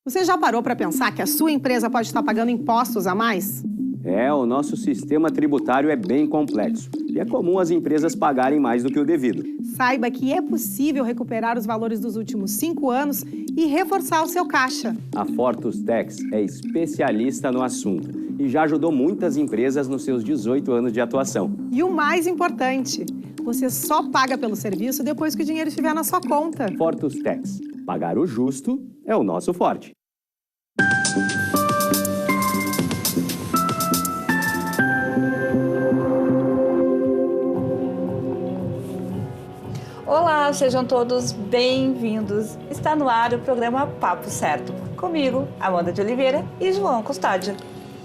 Você já parou para pensar que a sua empresa pode estar pagando impostos a mais? O nosso sistema tributário é bem complexo e é comum as empresas pagarem mais do que o devido. Saiba que é possível recuperar os valores dos últimos 5 anos e reforçar o seu caixa. A Fortus Tax é especialista no assunto e já ajudou muitas empresas nos seus 18 anos de atuação. E o mais importante, você só paga pelo serviço depois que o dinheiro estiver na sua conta. Fortus Tax. Pagar o justo é o nosso forte. Olá, sejam todos bem-vindos. Está no ar o programa Papo Certo. Comigo, Amanda de Oliveira e João Custódio.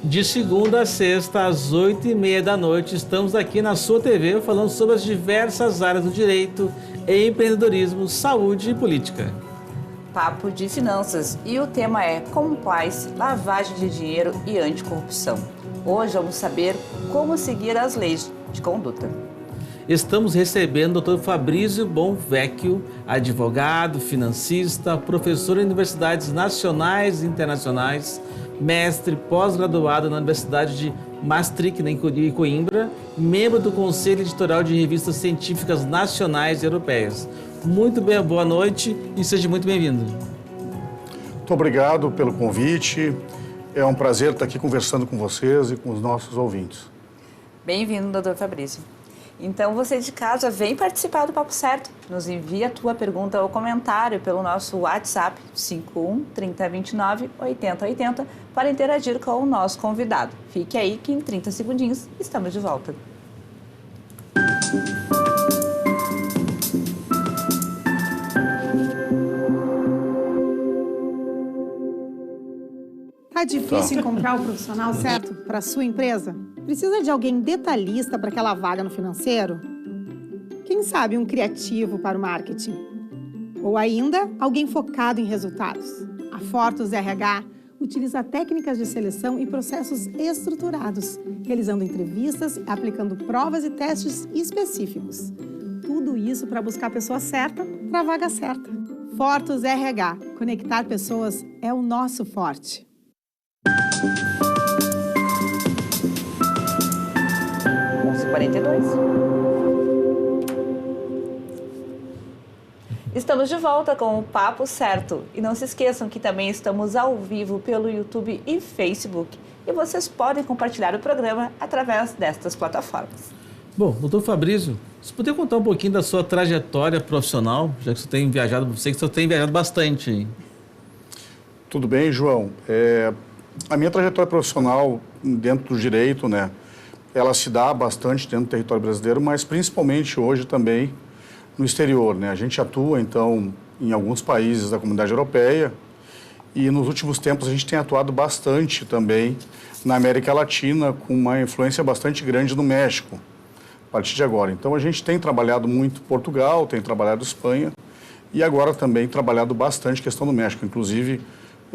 De segunda a sexta, às 8h30 da noite, estamos aqui na sua TV falando sobre as diversas áreas do direito, empreendedorismo, saúde e política. Papo de finanças e o tema é compliance, lavagem de dinheiro e anticorrupção. Hoje vamos saber como seguir as leis de conduta. Estamos recebendo o Dr. Fabrício Bonvecchio, advogado, financista, professor em universidades nacionais e internacionais, mestre pós-graduado na Universidade de Maastricht, em Coimbra, membro do Conselho Editorial de Revistas Científicas Nacionais e Europeias. Muito bem, boa noite e seja muito bem-vindo. Muito obrigado pelo convite. É um prazer estar aqui conversando com vocês e com os nossos ouvintes. Bem-vindo, doutor Fabrício. Então, você de casa, vem participar do Papo Certo. Nos envia a tua pergunta ou comentário pelo nosso WhatsApp 51 3029 8080 para interagir com o nosso convidado. Fique aí que em 30 segundinhos estamos de volta. Tá difícil encontrar o profissional certo para a sua empresa? Precisa de alguém detalhista para aquela vaga no financeiro? Quem sabe um criativo para o marketing? Ou ainda, alguém focado em resultados? A Fortus RH utiliza técnicas de seleção e processos estruturados, realizando entrevistas e aplicando provas e testes específicos. Tudo isso para buscar a pessoa certa para a vaga certa. Fortus RH. Conectar pessoas é o nosso forte. Estamos de volta com o Papo Certo. E não se esqueçam que também estamos ao vivo pelo YouTube e Facebook. E vocês podem compartilhar o programa através destas plataformas. Bom, doutor Fabrício, você poderia contar um pouquinho da sua trajetória profissional, já que você tem viajado, sei que você tem viajado bastante. Hein? Tudo bem, João. A minha trajetória profissional dentro do direito, né, ela se dá bastante dentro do território brasileiro, mas principalmente hoje também no exterior, né? A gente atua, então, em alguns países da comunidade europeia e nos últimos tempos a gente tem atuado bastante também na América Latina, com uma influência bastante grande no México, a partir de agora. Então, a gente tem trabalhado muito Portugal, tem trabalhado Espanha e agora também trabalhado bastante questão do México. Inclusive,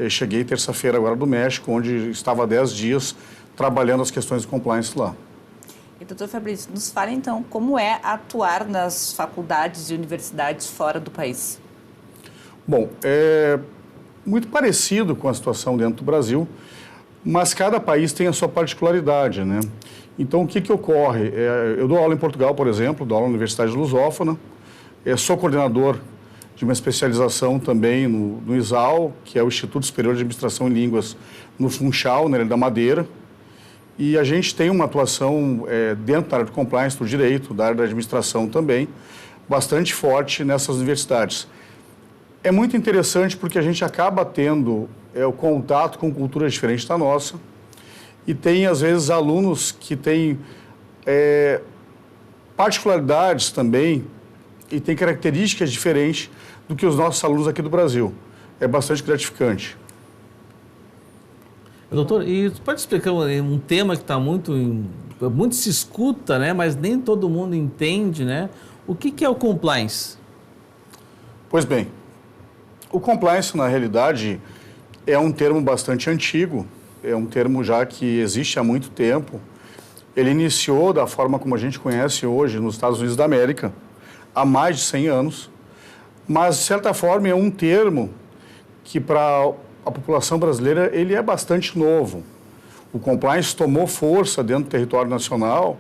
cheguei terça-feira agora do México, onde estava há 10 dias trabalhando as questões de compliance lá. E, doutor Fabrício, nos fala então como é atuar nas faculdades e universidades fora do país. Bom, é muito parecido com a situação dentro do Brasil, mas cada país tem a sua particularidade, né? Então, o que ocorre? Eu dou aula em Portugal, por exemplo, dou aula na Universidade Lusófona, sou coordenador de uma especialização também no ISAL, que é o Instituto Superior de Administração em Línguas, no Funchal, na Ilha da Madeira. E a gente tem uma atuação dentro da área de compliance, do direito, da área da administração também, bastante forte nessas universidades. É muito interessante porque a gente acaba tendo o contato com culturas diferentes da nossa e tem, às vezes, alunos que têm particularidades também e têm características diferentes do que os nossos alunos aqui do Brasil. É bastante gratificante. Doutor, e você pode explicar um tema que está muito se escuta, né, mas nem todo mundo entende, né? O que é o compliance? Pois bem, o compliance, na realidade, é um termo bastante antigo, é um termo já que existe há muito tempo. Ele iniciou da forma como a gente conhece hoje nos Estados Unidos da América, há mais de 100 anos, mas, de certa forma, é um termo que, para a população brasileira ele é bastante novo. O compliance tomou força dentro do território nacional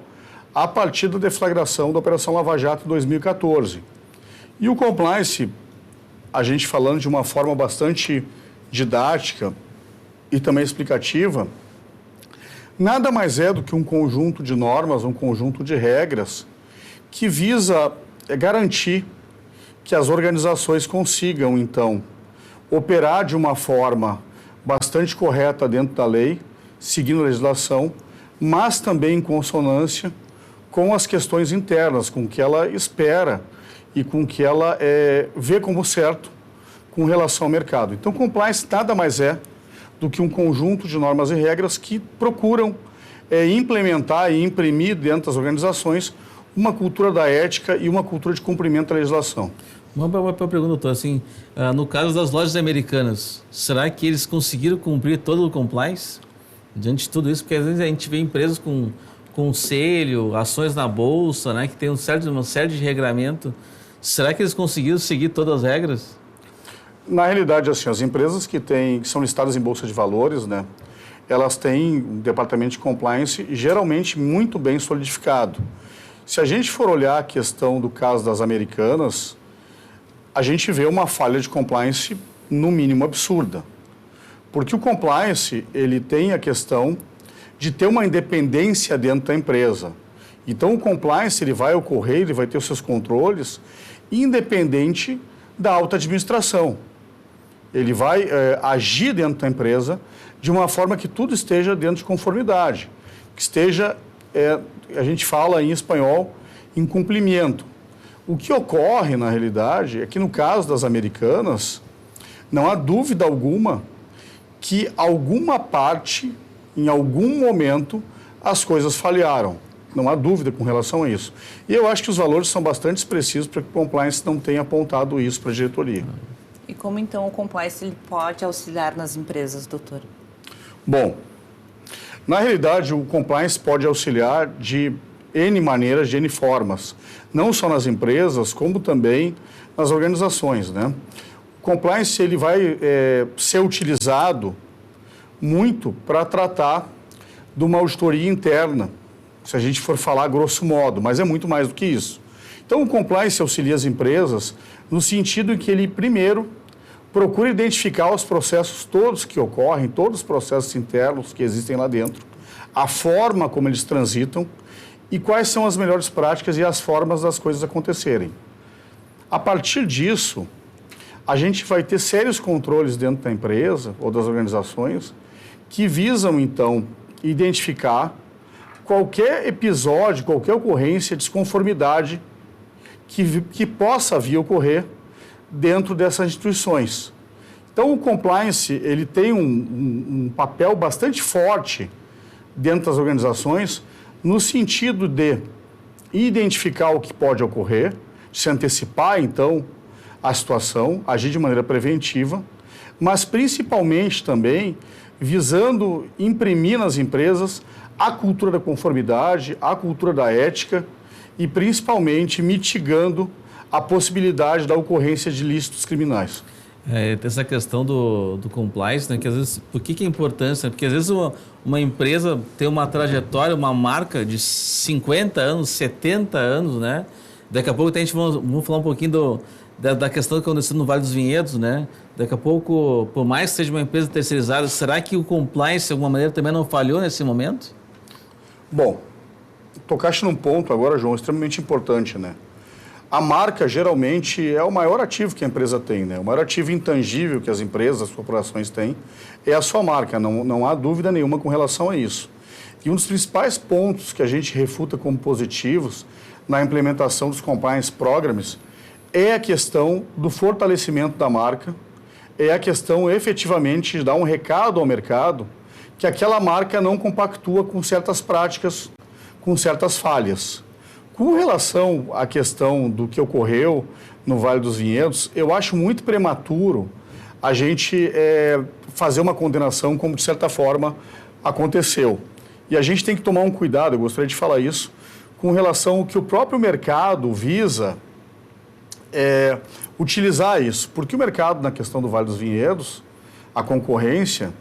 a partir da deflagração da Operação Lava Jato em 2014. E o compliance, a gente falando de uma forma bastante didática e também explicativa, nada mais é do que um conjunto de normas, um conjunto de regras que visa garantir que as organizações consigam, então, operar de uma forma bastante correta dentro da lei, seguindo a legislação, mas também em consonância com as questões internas, com o que ela espera e com o que ela vê como certo com relação ao mercado. Então, compliance nada mais é do que um conjunto de normas e regras que procuram implementar e imprimir dentro das organizações uma cultura da ética e uma cultura de cumprimento da legislação. Uma pergunta, doutor, assim, no caso das lojas americanas, será que eles conseguiram cumprir todo o compliance diante de tudo isso? Porque às vezes a gente vê empresas com conselho, ações na bolsa, né, que tem uma série de regramento. Será que eles conseguiram seguir todas as regras? Na realidade, assim, as empresas que são listadas em bolsa de valores, né, elas têm um departamento de compliance geralmente muito bem solidificado. Se a gente for olhar a questão do caso das americanas, a gente vê uma falha de compliance no mínimo absurda. Porque o compliance, ele tem a questão de ter uma independência dentro da empresa. Então, o compliance, ele vai ocorrer, ele vai ter os seus controles, independente da alta administração. Ele vai agir dentro da empresa de uma forma que tudo esteja dentro de conformidade, que esteja, a gente fala em espanhol, em cumprimento. O que ocorre, na realidade, é que no caso das americanas, não há dúvida alguma que alguma parte, em algum momento, as coisas falharam. Não há dúvida com relação a isso. E eu acho que os valores são bastante expressivos para que o compliance não tenha apontado isso para a diretoria. E como, então, o compliance ele pode auxiliar nas empresas, doutor? Bom, na realidade, o compliance pode auxiliar de N maneiras, de N formas. Não só nas empresas, como também nas organizações, né? O compliance ele vai ser utilizado muito para tratar de uma auditoria interna, se a gente for falar grosso modo, mas é muito mais do que isso. Então, o compliance auxilia as empresas no sentido em que ele, primeiro, procura identificar os processos todos que ocorrem, todos os processos internos que existem lá dentro, a forma como eles transitam e quais são as melhores práticas e as formas das coisas acontecerem. A partir disso, a gente vai ter sérios controles dentro da empresa ou das organizações que visam, então, identificar qualquer episódio, qualquer ocorrência, desconformidade que possa vir a ocorrer dentro dessas instituições. Então, o compliance ele tem um papel bastante forte dentro das organizações no sentido de identificar o que pode ocorrer, se antecipar, então, a situação, agir de maneira preventiva, mas principalmente também visando imprimir nas empresas a cultura da conformidade, a cultura da ética e principalmente mitigando a possibilidade da ocorrência de ilícitos criminais. Essa questão do compliance, né, que às vezes, por que é importância? Porque às vezes uma empresa tem uma trajetória, uma marca de 50 anos, 70 anos, né? Daqui a pouco a gente vamos falar um pouquinho da questão que aconteceu no Vale dos Vinhedos, né? Daqui a pouco, por mais que seja uma empresa terceirizada, será que o compliance, de alguma maneira, também não falhou nesse momento? Bom, tocaste num ponto agora, João, extremamente importante, né? A marca, geralmente, é o maior ativo que a empresa tem, né? O maior ativo intangível que as empresas, as corporações têm é a sua marca, não há dúvida nenhuma com relação a isso. E um dos principais pontos que a gente refuta como positivos na implementação dos compliance programs é a questão do fortalecimento da marca, é a questão efetivamente de dar um recado ao mercado que aquela marca não compactua com certas práticas, com certas falhas. Com relação à questão do que ocorreu no Vale dos Vinhedos, eu acho muito prematuro a gente fazer uma condenação como, de certa forma, aconteceu. E a gente tem que tomar um cuidado, eu gostaria de falar isso, com relação ao que o próprio mercado visa utilizar isso. Porque o mercado, na questão do Vale dos Vinhedos, a concorrência,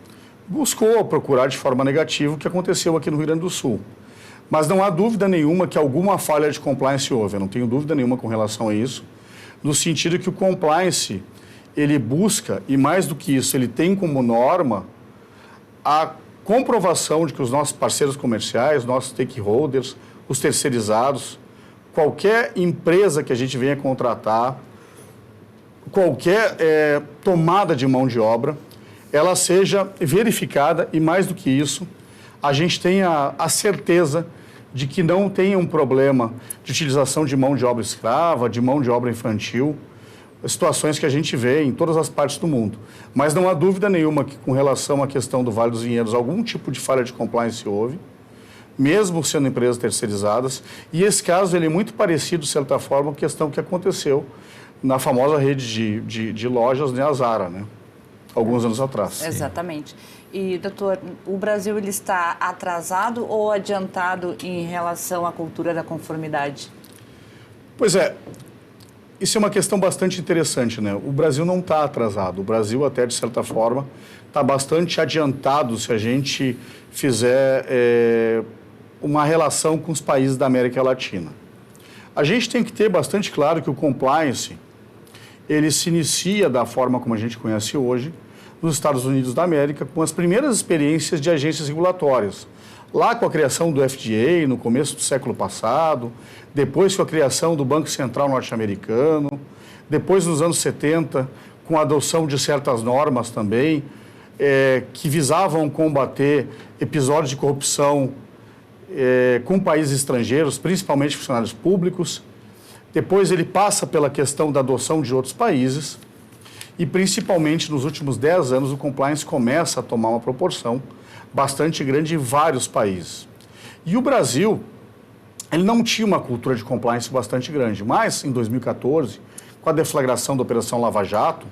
buscou procurar de forma negativa o que aconteceu aqui no Rio Grande do Sul. Mas não há dúvida nenhuma que alguma falha de compliance houve, eu não tenho dúvida nenhuma com relação a isso, no sentido que o compliance, ele busca, e mais do que isso, ele tem como norma a comprovação de que os nossos parceiros comerciais, nossos stakeholders, os terceirizados, qualquer empresa que a gente venha contratar, qualquer tomada de mão de obra, ela seja verificada e, mais do que isso, a gente tenha a certeza de que não tenha um problema de utilização de mão de obra escrava, de mão de obra infantil, situações que a gente vê em todas as partes do mundo. Mas não há dúvida nenhuma que, com relação à questão do Vale dos Vinhedos, algum tipo de falha de compliance houve, mesmo sendo empresas terceirizadas, e esse caso ele é muito parecido, de certa forma, com a questão que aconteceu na famosa rede de lojas, né, a Zara, né, alguns anos atrás. Exatamente. E, doutor, o Brasil ele está atrasado ou adiantado em relação à cultura da conformidade? Pois é, isso é uma questão bastante interessante, né? O Brasil não está atrasado, o Brasil até, de certa forma, está bastante adiantado se a gente fizer uma relação com os países da América Latina. A gente tem que ter bastante claro que o compliance, ele se inicia da forma como a gente conhece hoje, nos Estados Unidos da América, com as primeiras experiências de agências regulatórias. Lá com a criação do FDA, no começo do século passado, depois com a criação do Banco Central norte-americano, depois nos anos 70, com a adoção de certas normas também, que visavam combater episódios de corrupção com países estrangeiros, principalmente funcionários públicos. Depois ele passa pela questão da adoção de outros países e, principalmente, nos últimos 10 anos, o compliance começa a tomar uma proporção bastante grande em vários países. E o Brasil, ele não tinha uma cultura de compliance bastante grande, mas, em 2014, com a deflagração da Operação Lava Jato,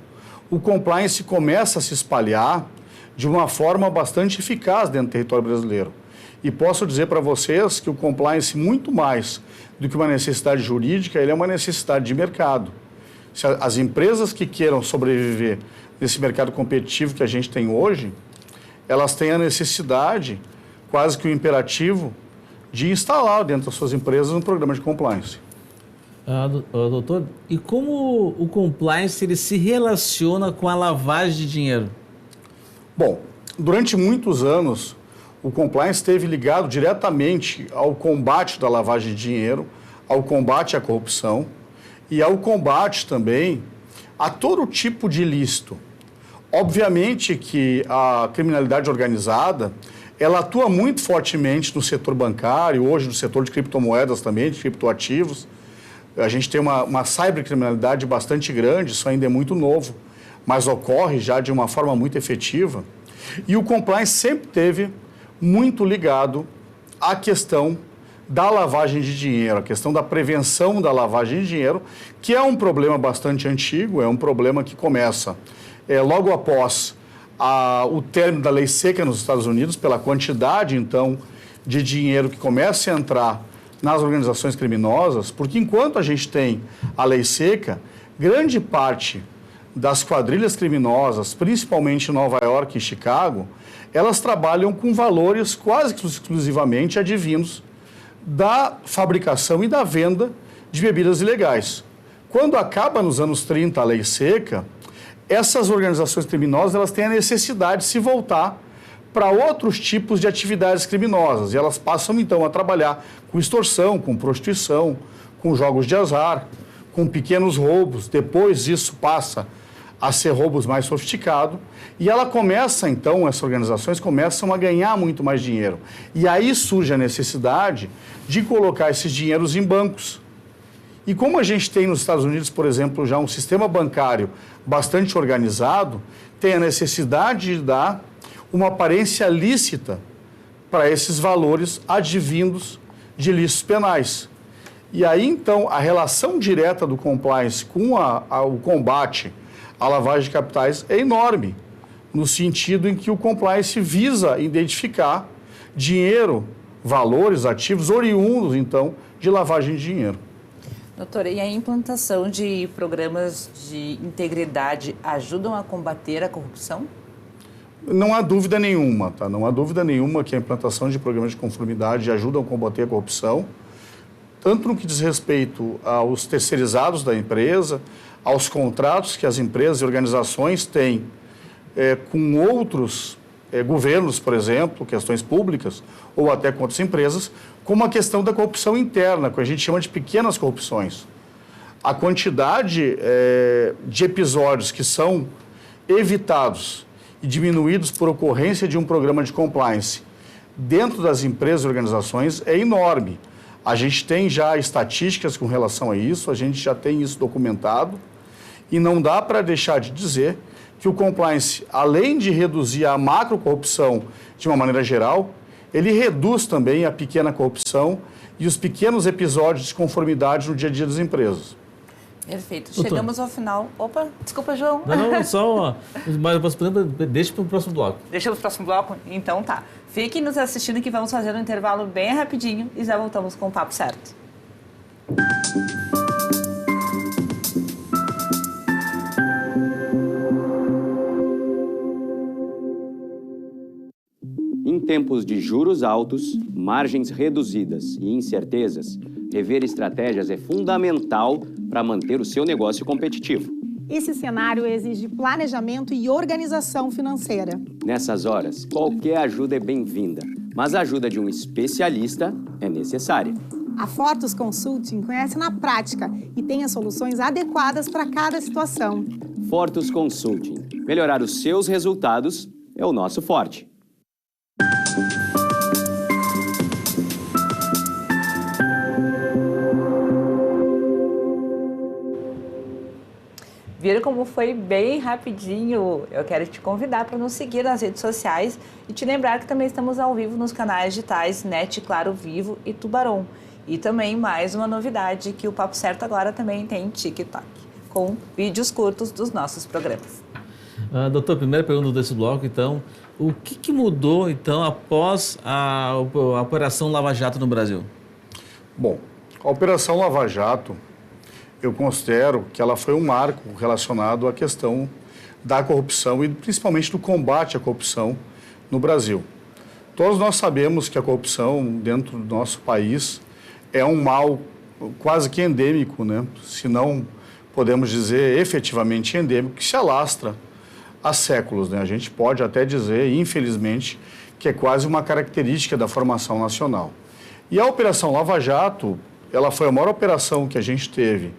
o compliance começa a se espalhar de uma forma bastante eficaz dentro do território brasileiro. E posso dizer para vocês que o compliance, muito mais do que uma necessidade jurídica, ele é uma necessidade de mercado. Se as empresas que queiram sobreviver nesse mercado competitivo que a gente tem hoje, elas têm a necessidade, quase que o imperativo, de instalar dentro das suas empresas um programa de compliance. Doutor, e como o compliance ele se relaciona com a lavagem de dinheiro? Bom, durante muitos anos, o compliance esteve ligado diretamente ao combate da lavagem de dinheiro, ao combate à corrupção e ao combate também a todo tipo de ilícito. Obviamente que a criminalidade organizada, ela atua muito fortemente no setor bancário, hoje no setor de criptomoedas também, de criptoativos. A gente tem uma cybercriminalidade bastante grande, isso ainda é muito novo, mas ocorre já de uma forma muito efetiva. E o compliance sempre teve muito ligado à questão da lavagem de dinheiro, a questão da prevenção da lavagem de dinheiro, que é um problema bastante antigo, é um problema que começa logo após o término da lei seca nos Estados Unidos, pela quantidade, então, de dinheiro que começa a entrar nas organizações criminosas, porque enquanto a gente tem a lei seca, grande parte das quadrilhas criminosas, principalmente em Nova York e Chicago, elas trabalham com valores quase que exclusivamente advindos da fabricação e da venda de bebidas ilegais. Quando acaba nos anos 30 a lei seca, essas organizações criminosas elas têm a necessidade de se voltar para outros tipos de atividades criminosas. E elas passam, então, a trabalhar com extorsão, com prostituição, com jogos de azar, com pequenos roubos. Depois isso passa a ser roubos mais sofisticados. E ela começa, então, essas organizações começam a ganhar muito mais dinheiro. E aí surge a necessidade de colocar esses dinheiros em bancos. E como a gente tem nos Estados Unidos, por exemplo, já um sistema bancário bastante organizado, tem a necessidade de dar uma aparência lícita para esses valores advindos de ilícitos penais. E aí, então, a relação direta do compliance com o combate à lavagem de capitais é enorme, no sentido em que o compliance visa identificar dinheiro, valores, ativos oriundos, então, de lavagem de dinheiro. Doutora, e a implantação de programas de integridade ajudam a combater a corrupção? Não há dúvida nenhuma, tá? Não há dúvida nenhuma que a implantação de programas de conformidade ajudam a combater a corrupção, tanto no que diz respeito aos terceirizados da empresa, aos contratos que as empresas e organizações têm com outros governos, por exemplo, questões públicas, ou até com outras empresas, como a questão da corrupção interna, que a gente chama de pequenas corrupções. A quantidade de episódios que são evitados e diminuídos por ocorrência de um programa de compliance dentro das empresas e organizações é enorme. A gente tem já estatísticas com relação a isso, a gente já tem isso documentado e não dá para deixar de dizer que o compliance, além de reduzir a macrocorrupção de uma maneira geral, ele reduz também a pequena corrupção e os pequenos episódios de conformidade no dia a dia das empresas. Perfeito. Chegamos ao final. Opa, desculpa, João. Não, só... Mas deixa para o próximo bloco. Deixa para o próximo bloco? Então tá. Fiquem nos assistindo que vamos fazer um intervalo bem rapidinho e já voltamos com o Papo Certo. Em tempos de juros altos, margens reduzidas e incertezas, rever estratégias é fundamental para manter o seu negócio competitivo. Esse cenário exige planejamento e organização financeira. Nessas horas, qualquer ajuda é bem-vinda, mas a ajuda de um especialista é necessária. A Fortus Consulting conhece na prática e tem as soluções adequadas para cada situação. Fortus Consulting. Melhorar os seus resultados é o nosso forte. Viram como foi bem rapidinho? Eu quero te convidar para nos seguir nas redes sociais e te lembrar que também estamos ao vivo nos canais digitais NET, Claro Vivo e Tubarão. E também mais uma novidade que o Papo Certo agora também tem TikTok, com vídeos curtos dos nossos programas. Doutor, primeira pergunta desse bloco, então. O que mudou, então, após a Operação Lava Jato no Brasil? Bom, a Operação Lava Jato, eu considero que ela foi um marco relacionado à questão da corrupção e principalmente do combate à corrupção no Brasil. Todos nós sabemos que a corrupção dentro do nosso país é um mal quase que endêmico, né? Se não podemos dizer efetivamente endêmico, que se alastra há séculos, né? A gente pode até dizer, infelizmente, que é quase uma característica da formação nacional. E a Operação Lava Jato, ela foi a maior operação que a gente teve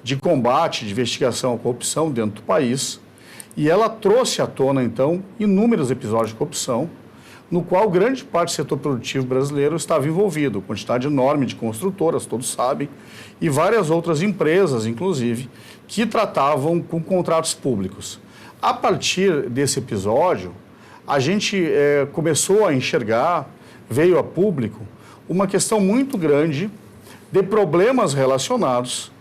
de combate, de investigação à corrupção dentro do país, e ela trouxe à tona, então, inúmeros episódios de corrupção, no qual grande parte do setor produtivo brasileiro estava envolvido, quantidade enorme de construtoras, todos sabem, e várias outras empresas, inclusive, que tratavam com contratos públicos. A partir desse episódio, a gente começou a enxergar, veio a público, uma questão muito grande de problemas relacionados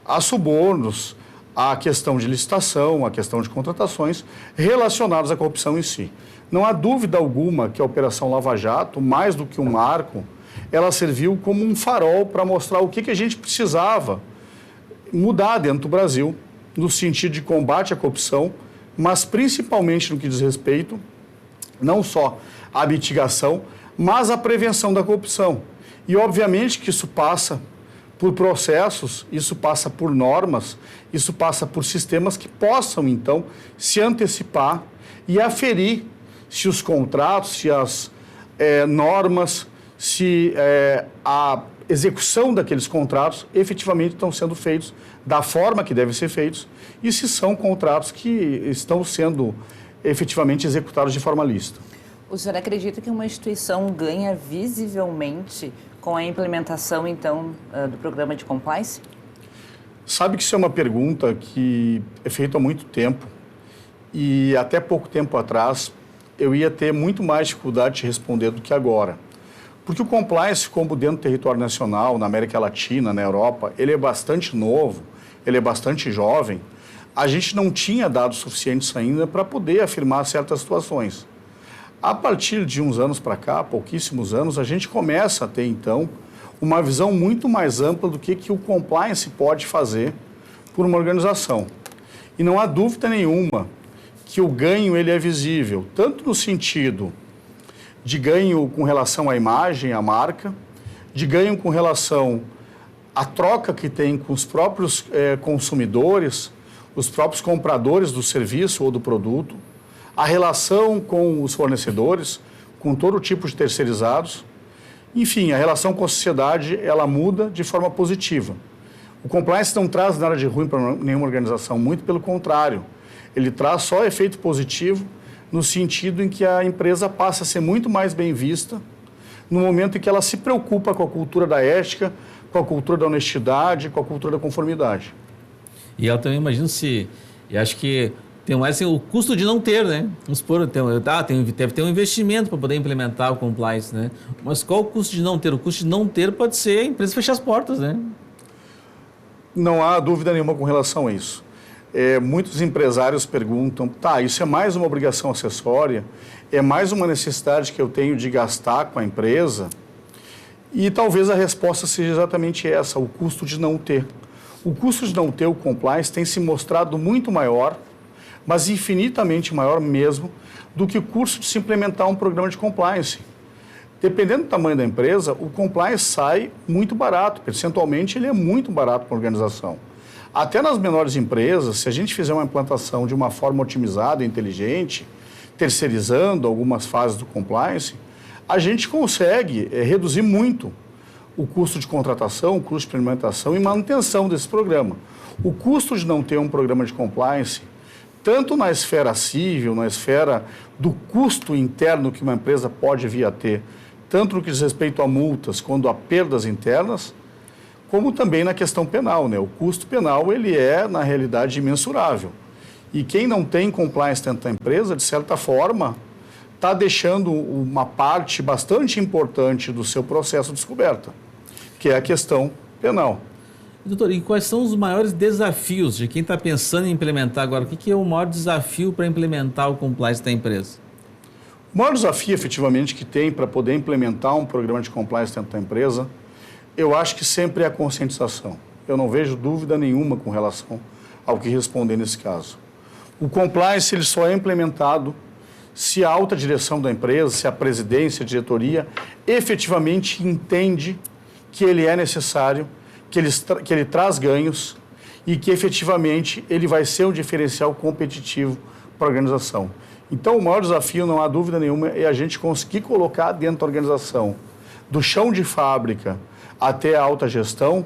a subornos, a questão de licitação, a questão de contratações relacionadas à corrupção em si. Não há dúvida alguma que a Operação Lava Jato, mais do que um marco, ela serviu como um farol para mostrar o que a gente precisava mudar dentro do Brasil, no sentido de combate à corrupção, mas principalmente no que diz respeito, não só à mitigação, mas à prevenção da corrupção. E, obviamente, que isso passa por processos, isso passa por normas, isso passa por sistemas que possam, então, se antecipar e aferir se os contratos, se as normas, se a execução daqueles contratos efetivamente estão sendo feitos da forma que devem ser feitos e se são contratos que estão sendo efetivamente executados de forma lícita. O senhor acredita que uma instituição ganha visivelmente com a implementação, então, do programa de compliance? Sabe que isso é uma pergunta que é feita há muito tempo e até pouco tempo atrás eu ia ter muito mais dificuldade de responder do que agora. Porque o compliance, como dentro do território nacional, na América Latina, na Europa, ele é bastante novo, ele é bastante jovem. A gente não tinha dados suficientes ainda para poder afirmar certas situações. A partir de uns anos para cá, pouquíssimos anos, a gente começa a ter, então, uma visão muito mais ampla do que o compliance pode fazer por uma organização. E não há dúvida nenhuma que o ganho ele é visível, tanto no sentido de ganho com relação à imagem, à marca, de ganho com relação à troca que tem com os próprios consumidores, os próprios compradores do serviço ou do produto, a relação com os fornecedores, com todo tipo de terceirizados. Enfim, a relação com a sociedade, ela muda de forma positiva. O compliance não traz nada de ruim para nenhuma organização, muito pelo contrário. Ele traz só efeito positivo no sentido em que a empresa passa a ser muito mais bem vista no momento em que ela se preocupa com a cultura da ética, com a cultura da honestidade, com a cultura da conformidade. E eu também imagino eu acho que tem mais assim, o custo de não ter, né? Vamos supor, deve ter um investimento para poder implementar o compliance, né? Mas qual o custo de não ter? O custo de não ter pode ser a empresa fechar as portas, né? Não há dúvida nenhuma com relação a isso. Muitos empresários perguntam, isso é mais uma obrigação acessória? É mais uma necessidade que eu tenho de gastar com a empresa? E talvez a resposta seja exatamente essa, o custo de não ter. O custo de não ter o compliance tem se mostrado muito maior, mas infinitamente maior mesmo, do que o custo de se implementar um programa de compliance. Dependendo do tamanho da empresa, o compliance sai muito barato, percentualmente ele é muito barato para a organização. Até nas menores empresas, se a gente fizer uma implantação de uma forma otimizada e inteligente, terceirizando algumas fases do compliance, a gente consegue reduzir muito o custo de contratação, o custo de implementação e manutenção desse programa. O custo de não ter um programa de compliance, tanto na esfera civil, na esfera do custo interno que uma empresa pode vir a ter, tanto no que diz respeito a multas, quanto a perdas internas, como também na questão penal, né? O custo penal, ele é, na realidade, imensurável. E quem não tem compliance dentro da empresa, de certa forma, está deixando uma parte bastante importante do seu processo de descoberta, que é a questão penal. Doutor, e quais são os maiores desafios de quem está pensando em implementar agora? O que é o maior desafio para implementar o compliance da empresa? O maior desafio, efetivamente, que tem para poder implementar um programa de compliance dentro da empresa, eu acho que sempre é a conscientização. Eu não vejo dúvida nenhuma com relação ao que responder nesse caso. O compliance ele só é implementado se a alta direção da empresa, se a presidência, a diretoria, efetivamente entende que ele é necessário, que ele traz ganhos e que efetivamente ele vai ser um diferencial competitivo para a organização. Então, o maior desafio, não há dúvida nenhuma, é a gente conseguir colocar dentro da organização, do chão de fábrica até a alta gestão,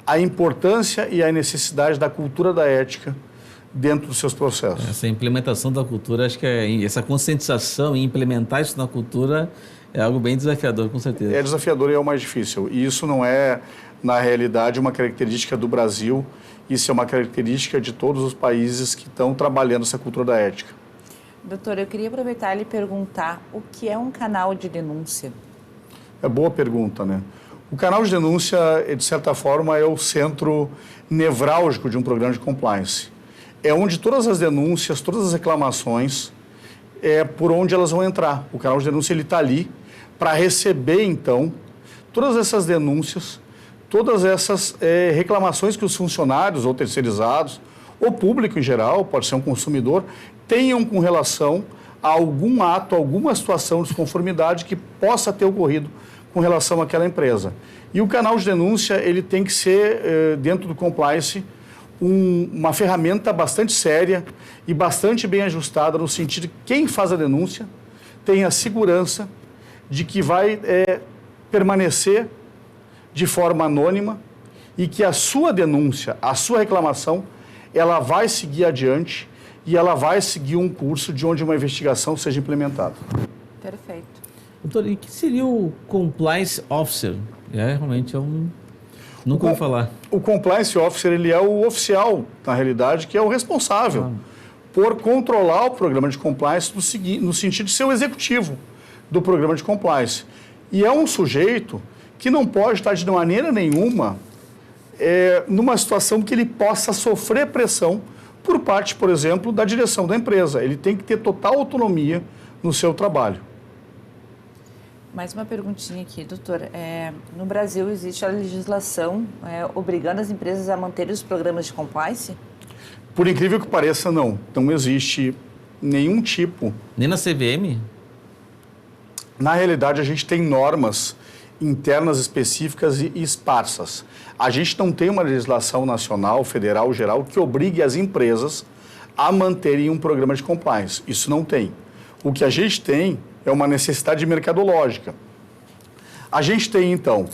a importância e a necessidade da cultura da ética dentro dos seus processos. Essa implementação da cultura, acho que essa conscientização e implementar isso na cultura é algo bem desafiador, com certeza. É desafiador e é o mais difícil. E isso não é, na realidade, uma característica do Brasil, isso é uma característica de todos os países que estão trabalhando essa cultura da ética. Doutor, eu queria aproveitar e lhe perguntar o que é um canal de denúncia? É boa pergunta, né? O canal de denúncia, de certa forma, é o centro nevrálgico de um programa de compliance. É onde todas as denúncias, todas as reclamações, é por onde elas vão entrar. O canal de denúncia está ali para receber, então, todas essas denúncias, todas essas reclamações que os funcionários ou terceirizados, ou público em geral, pode ser um consumidor, tenham com relação a algum ato, alguma situação de desconformidade que possa ter ocorrido com relação àquela empresa. E o canal de denúncia, ele tem que ser, dentro do compliance, uma ferramenta bastante séria e bastante bem ajustada, no sentido de que quem faz a denúncia tem a segurança de que vai permanecer de forma anônima e que a sua denúncia, a sua reclamação, ela vai seguir adiante e ela vai seguir um curso de onde uma investigação seja implementada. Perfeito. Doutor, e o que seria o Compliance Officer? Realmente nunca ouvi falar. O Compliance Officer, ele é o oficial, na realidade, que é o responsável por controlar o programa de compliance no sentido de ser o executivo do programa de compliance. E é um sujeito que não pode estar de maneira nenhuma numa situação que ele possa sofrer pressão por parte, por exemplo, da direção da empresa. Ele tem que ter total autonomia no seu trabalho. Mais uma perguntinha aqui, doutor. No Brasil existe a legislação obrigando as empresas a manter os programas de compliance? Por incrível que pareça, não. Não existe nenhum tipo. Nem na CVM? Na realidade, a gente tem normas internas específicas e esparsas. A gente não tem uma legislação nacional, federal, geral, que obrigue as empresas a manterem um programa de compliance. Isso não tem. O que a gente tem é uma necessidade mercadológica. A gente tem, então,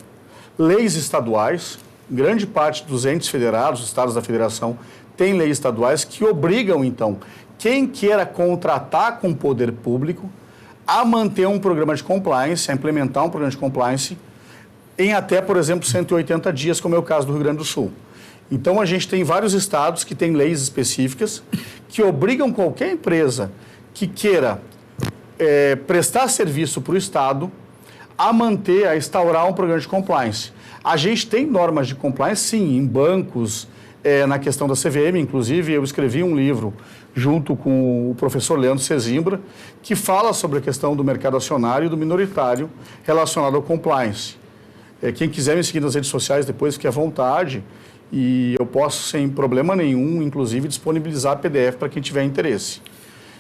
leis estaduais, grande parte dos entes federados, os estados da federação, tem leis estaduais que obrigam, então, quem queira contratar com o poder público a manter um programa de compliance, a implementar um programa de compliance em até, por exemplo, 180 dias, como é o caso do Rio Grande do Sul. Então, a gente tem vários estados que têm leis específicas que obrigam qualquer empresa que queira prestar serviço para o Estado a manter, a instaurar um programa de compliance. A gente tem normas de compliance, sim, em bancos, na questão da CVM, inclusive, eu escrevi um livro junto com o professor Leandro Sesimbra, que fala sobre a questão do mercado acionário e do minoritário relacionado ao compliance. Quem quiser me seguir nas redes sociais depois, fique à vontade, e eu posso, sem problema nenhum, inclusive, disponibilizar PDF para quem tiver interesse.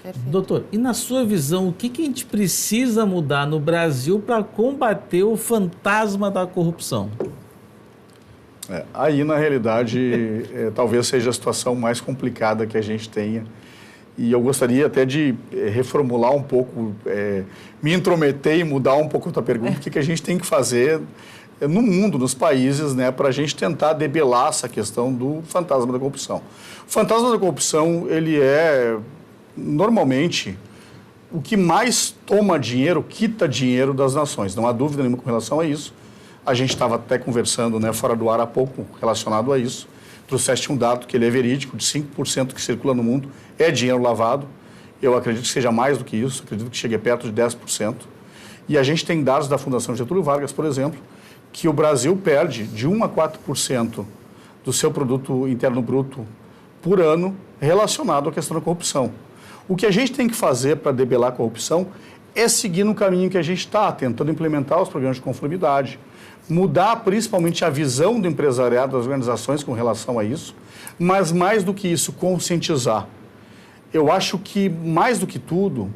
Perfeito. Doutor, e na sua visão, o que a gente precisa mudar no Brasil para combater o fantasma da corrupção? Aí, na realidade, talvez seja a situação mais complicada que a gente tenha. E eu gostaria até de reformular um pouco, me intrometer e mudar um pouco a tua pergunta, o que a gente tem que fazer no mundo, nos países, né, para a gente tentar debelar essa questão do fantasma da corrupção. O fantasma da corrupção, ele é, normalmente, o que mais toma dinheiro, quita dinheiro das nações. Não há dúvida nenhuma com relação a isso. A gente estava até conversando, né, fora do ar há pouco relacionado a isso. Trouxeste um dado que ele é verídico, de 5% que circula no mundo é dinheiro lavado. Eu acredito que seja mais do que isso, acredito que chegue perto de 10%. E a gente tem dados da Fundação Getúlio Vargas, por exemplo, que o Brasil perde de 1 a 4% do seu produto interno bruto por ano relacionado à questão da corrupção. O que a gente tem que fazer para debelar a corrupção é seguir no caminho que a gente está, tentando implementar os programas de conformidade, mudar principalmente a visão do empresariado, das organizações com relação a isso, mas mais do que isso, conscientizar. Eu acho que, mais do que tudo,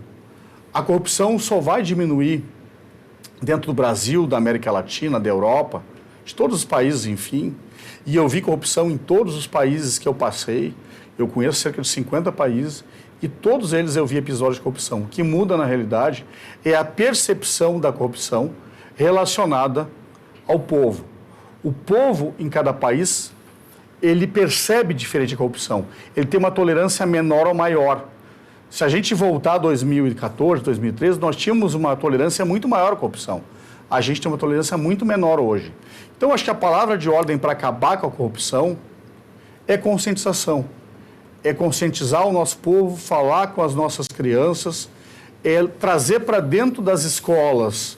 a corrupção só vai diminuir dentro do Brasil, da América Latina, da Europa, de todos os países, enfim. E eu vi corrupção em todos os países que eu passei. Eu conheço cerca de 50 países e todos eles eu vi episódios de corrupção. O que muda, na realidade, é a percepção da corrupção relacionada ao povo. O povo, em cada país, ele percebe diferente a corrupção. Ele tem uma tolerância menor ou maior. Se a gente voltar a 2014, 2013, nós tínhamos uma tolerância muito maior à corrupção. A gente tem uma tolerância muito menor hoje. Então, acho que a palavra de ordem para acabar com a corrupção é conscientização. É conscientizar o nosso povo, falar com as nossas crianças, trazer para dentro das escolas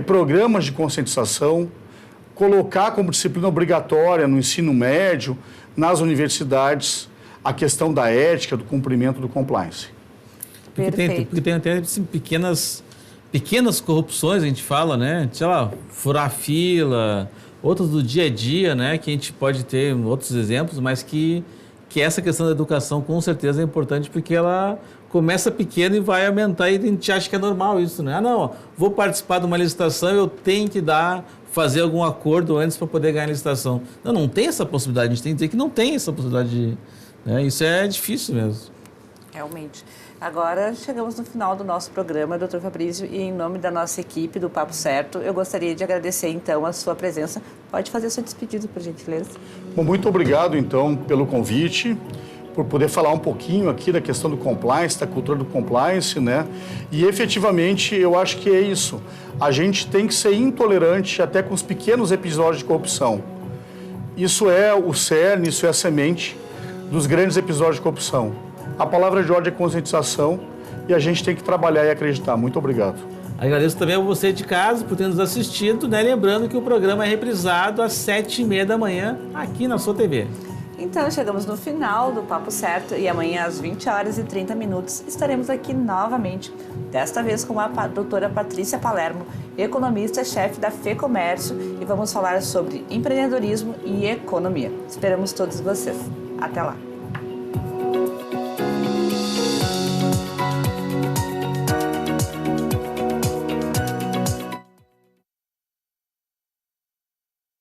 programas de conscientização, colocar como disciplina obrigatória no ensino médio, nas universidades, a questão da ética, do cumprimento do compliance. Porque tem até assim, pequenas corrupções, a gente fala, né? Sei lá, furar fila, outras do dia a dia, né? Que a gente pode ter outros exemplos, mas que essa questão da educação com certeza é importante porque ela começa pequena e vai aumentar e a gente acha que é normal isso, né? Ah, não, vou participar de uma licitação, eu tenho que fazer algum acordo antes para poder ganhar a licitação. Não tem essa possibilidade, a gente tem que dizer que não tem essa possibilidade isso é difícil mesmo. Realmente. Agora chegamos no final do nosso programa, Dr. Fabrício, e em nome da nossa equipe do Papo Certo, eu gostaria de agradecer então a sua presença. Pode fazer a sua despedida, por gentileza. Bom, muito obrigado então pelo convite, por poder falar um pouquinho aqui da questão do compliance, da cultura do compliance, né? E efetivamente eu acho que é isso. A gente tem que ser intolerante até com os pequenos episódios de corrupção. Isso é o cerne, isso é a semente dos grandes episódios de corrupção. A palavra de ordem é conscientização e a gente tem que trabalhar e acreditar. Muito obrigado. Agradeço também a você de casa por ter nos assistido, né? Lembrando que o programa é reprisado às 7h30 da manhã aqui na sua TV. Então, chegamos no final do Papo Certo e amanhã às 20h30 estaremos aqui novamente, desta vez com a doutora Patrícia Palermo, economista-chefe da FEComércio, e vamos falar sobre empreendedorismo e economia. Esperamos todos vocês. Até lá!